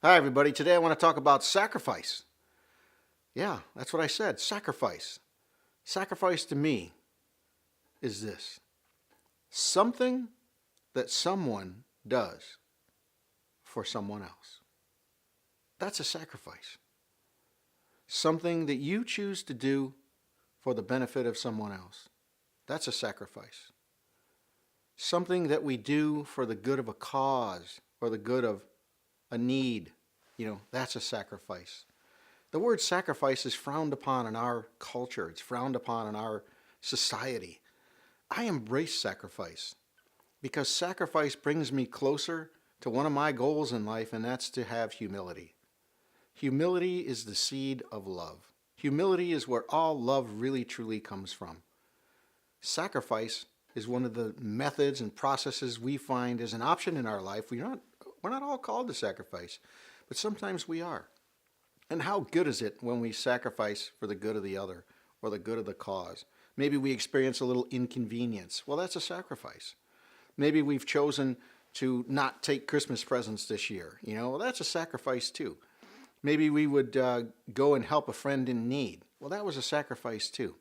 Hi, everybody. Today I want to talk about sacrifice. Yeah, that's what I said. Sacrifice. Sacrifice to me is this: something that someone does for someone else. That's a sacrifice. Something that you choose to do for the benefit of someone else. That's a sacrifice. Something that we do for the good of a cause or the good of a need. That's a sacrifice. The word sacrifice is frowned upon in our culture. It's frowned upon in our society. I embrace sacrifice because sacrifice brings me closer to one of my goals in life, and that's to have humility. Humility is the seed of love. Humility is where all love really truly comes from. Sacrifice is one of the methods and processes we find as an option in our life. We're not all called to sacrifice, but sometimes we are. And how good is it when we sacrifice for the good of the other or the good of the cause? Maybe we experience a little inconvenience. Well, that's a sacrifice. Maybe we've chosen to not take Christmas presents this year. Well, that's a sacrifice too. Maybe we would go and help a friend in need. Well, that was a sacrifice too.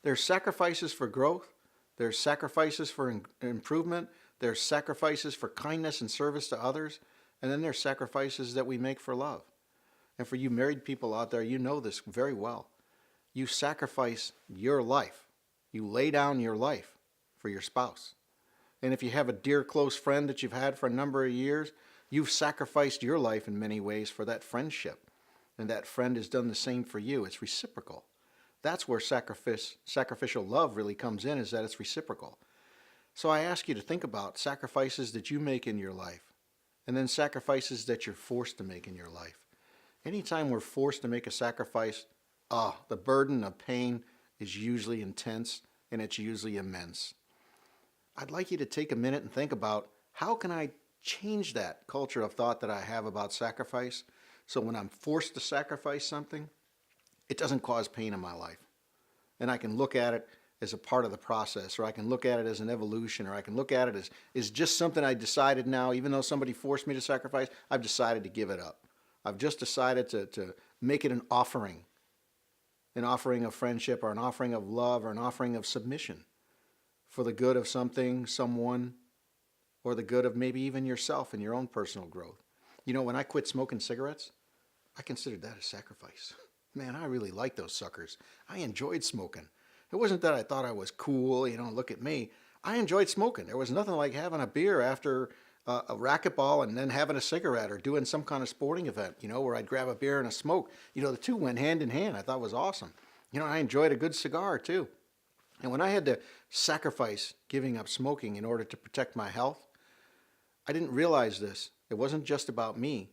There's sacrifices for growth. There's sacrifices for improvement. There's sacrifices for kindness and service to others. And then there's sacrifices that we make for love. And for you married people out there, you know this very well. You sacrifice your life. You lay down your life for your spouse. And if you have a dear close friend that you've had for a number of years, you've sacrificed your life in many ways for that friendship. And that friend has done the same for you. It's reciprocal. That's where sacrificial love really comes in, is that it's reciprocal. So I ask you to think about sacrifices that you make in your life, and then sacrifices that you're forced to make in your life. Anytime we're forced to make a sacrifice, the burden of pain is usually intense and it's usually immense. I'd like you to take a minute and think about, how can I change that culture of thought that I have about sacrifice, so when I'm forced to sacrifice something, it doesn't cause pain in my life. And I can look at it as a part of the process, or I can look at it as an evolution, or I can look at it as just something I decided now, even though somebody forced me to sacrifice, I've decided to give it up. I've just decided to make it an offering of friendship, or an offering of love, or an offering of submission for the good of something, someone, or the good of maybe even yourself and your own personal growth. When I quit smoking cigarettes, I considered that a sacrifice. Man, I really liked those suckers. I enjoyed smoking. It wasn't that I thought I was cool, look at me. I enjoyed smoking. There was nothing like having a beer after a racquetball and then having a cigarette, or doing some kind of sporting event, where I'd grab a beer and a smoke. The two went hand in hand. I thought it was awesome. I enjoyed a good cigar too. And when I had to sacrifice giving up smoking in order to protect my health, I didn't realize this. It wasn't just about me,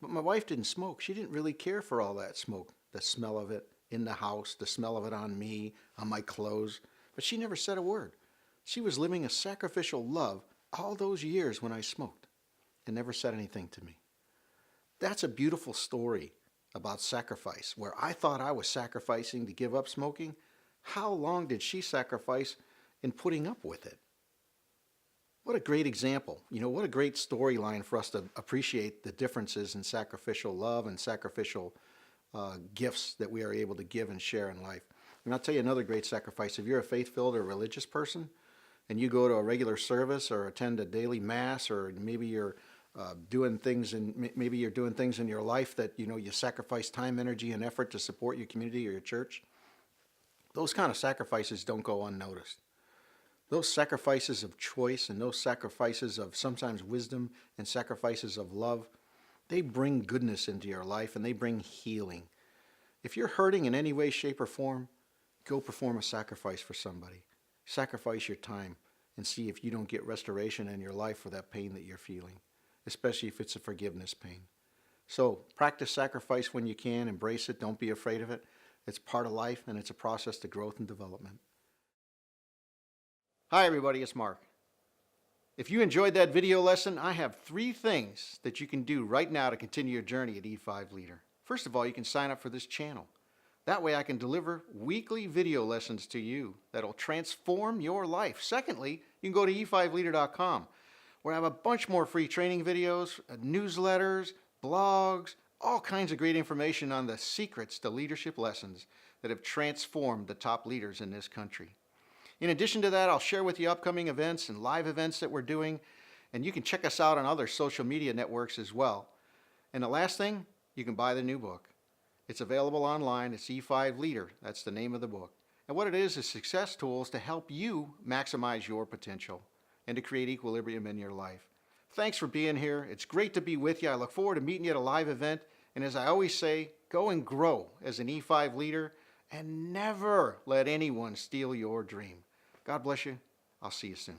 but my wife didn't smoke. She didn't really care for all that smoke, the smell of it in the house, the smell of it on me, on my clothes. But she never said a word. She was living a sacrificial love all those years when I smoked, and never said anything to me. That's a beautiful story about sacrifice, where I thought I was sacrificing to give up smoking. How long did she sacrifice in putting up with it? What a great example. What a great storyline for us to appreciate the differences in sacrificial love and sacrificial gifts that we are able to give and share in life. And I'll tell you another great sacrifice. If you're a faith-filled or religious person, and you go to a regular service or attend a daily mass, or maybe you're doing things in your life that you sacrifice time, energy, and effort to support your community or your church, those kind of sacrifices don't go unnoticed. Those sacrifices of choice, and those sacrifices of sometimes wisdom, and sacrifices of love, they bring goodness into your life, and they bring healing. If you're hurting in any way, shape, or form, go perform a sacrifice for somebody. Sacrifice your time and see if you don't get restoration in your life for that pain that you're feeling, especially if it's a forgiveness pain. So practice sacrifice when you can. Embrace it. Don't be afraid of it. It's part of life, and it's a process to growth and development. Hi everybody, it's Mark. If you enjoyed that video lesson, I have 3 things that you can do right now to continue your journey at E5 Leader. First of all, you can sign up for this channel. That way I can deliver weekly video lessons to you that'll transform your life. Secondly, you can go to e5leader.com, where I have a bunch more free training videos, newsletters, blogs, all kinds of great information on the secrets to leadership lessons that have transformed the top leaders in this country. In addition to that, I'll share with you upcoming events and live events that we're doing, and you can check us out on other social media networks as well. And the last thing, you can buy the new book. It's available online. It's E5 Leader. That's the name of the book. And what it is success tools to help you maximize your potential and to create equilibrium in your life. Thanks for being here. It's great to be with you. I look forward to meeting you at a live event. And as I always say, go and grow as an E5 leader and never let anyone steal your dream. God bless you. I'll see you soon.